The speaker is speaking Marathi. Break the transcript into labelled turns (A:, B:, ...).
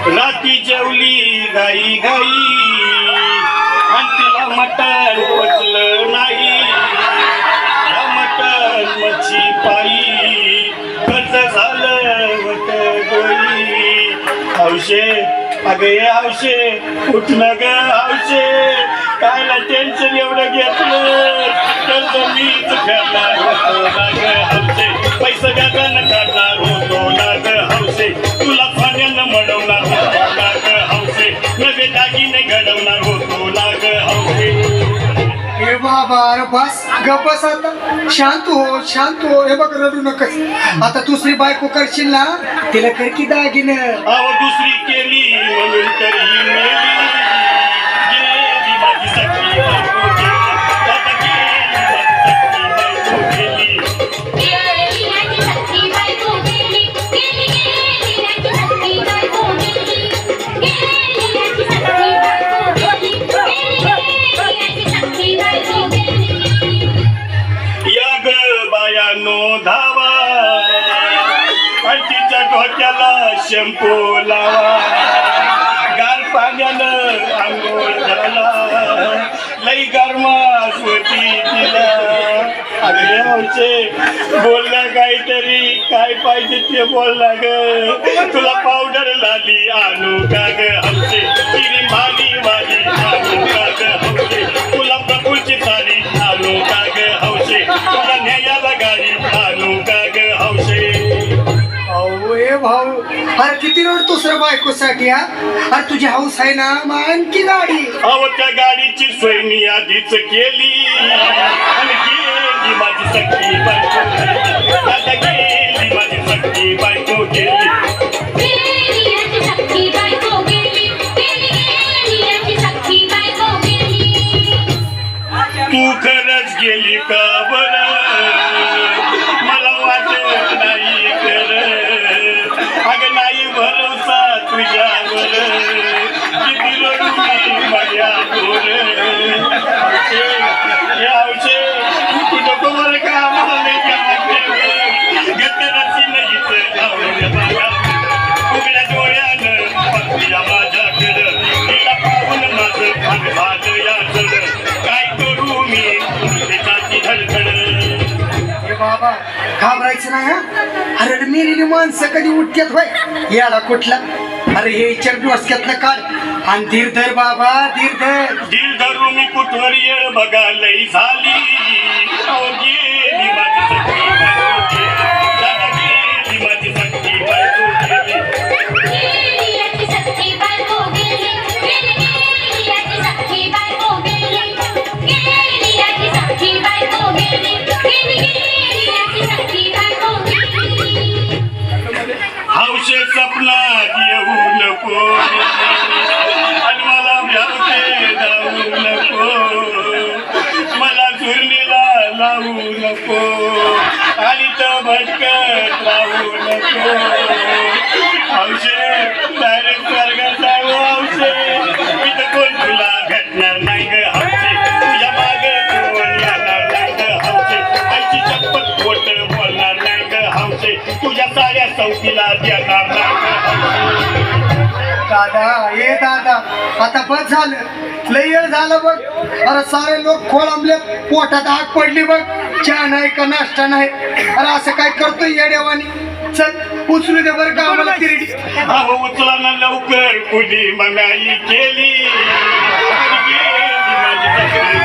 A: राती जेवली गाई गाई आणि तिला मटण पचलं नाही. या मटण मच्छी पायी कसं झालं वट गोई. हौशे अगं ये हौशे उठणं ग हौशे. कायला टेन्शन एवढं घेतलं तर मीच करणार होतो ना ग हौशे. पैसा व्याजानं काढणार होतो ना ग हौशे. तुला पाण्यानं मडवणार होतो ना ग हौशे. नवे दागिने घडवणार होतो ना ग हौशे.
B: हे बाबा अरे बस गप बस आता. शांत हो हे बघ रडू नकस. आता दुसरी बायको करशील ना तिला कर की दागिने.
A: अहो दुसरी केली म्हणून तरी मेली. गेली माझी सखी बायको गेली. आता गेली माझी सखी बायको गेली. या ग बायानो धावा आणि तिच्या डोक्याला शॅम्पू लावा. गार पाण्यानं आंघोळ झाला लई गरमास होती तिला. अरे हौशे बोलला काहीतरी काय पाहिजे ते बोलला ग. तुला पावडर लाली आणू का ग हौशे. तिने भाली वाली आणू का ग हौशे. तुला प्रफुलची साडी आणू का ग हौशे. तुला न्यायाला गाडी आणू का ग हौशे.
B: अहो हे भाऊ अरे किती रोड दुसऱ्या बायकोसाठी हा. अरे तुझी हौस आहे ना मग आणखी गाडी.
A: अहो त्या गाडीची सोय मी आधीच केली. आणि गेली माझी सखी बायको. आता गेली माझी सखी बायको गेली. तू खरंच गेली का बरं मला वाटत नाही खरं. अगं नाही भरोसा तुझ्यावर किती रडू मी माझ्यावर. हौशे तू नको बरं का आम्हाला नाही गतराची नाहीच आवडल्या बागा. उघड्या डोळ्यानं बघूया माझ्याकडं. तिला पाहून माझं भाग भाग याचलं. काय करू मी त्याची धडधड.
B: हे बाबा घाबरायचं नाही हा. अरे मेलेली माणसं कधी उठत्यात होय याला कुठला. अरे हे चरबी वसक्यातलं काढ आणि धीर धर बाबा धीर धर.
A: दिल धरू मी कुठवर येळ बघा लई झाली. अहो गेली माझी सखी बायको गेली. दादा गेली माझी सखी बायको गेली. हौशे सपनात येऊ नको आणि मला भ्यावते जाऊ नको. मला चुरणीला लावू नको आणि तो भटकत राहू नको. हौशे डायरेक्ट स्वर्गात जाऊ हौशे. इथं कोण तुला भेटणार नाही ग हौशे. तुझ्या मागे कोण येणार नाही ग हौशे. आईची चप्पल खोट बोलणार नाही ग हौशे. तुझ्या साऱ्या चौकीला देणार नाही ग हौशे.
B: दादा ये दादा आता बस झालं लय वेळ झालं बघ. अरे सारे लोक खोळंबले पोटात आग पडली बघ. चहा नाही का नाश्ता नाही. अरे असं काय करतोय येड्यावानी. चल उचलू दे बरं का आम्हाला तिरडी.
A: अहो उचला ना लवकर कुणी मनाई केली. माझी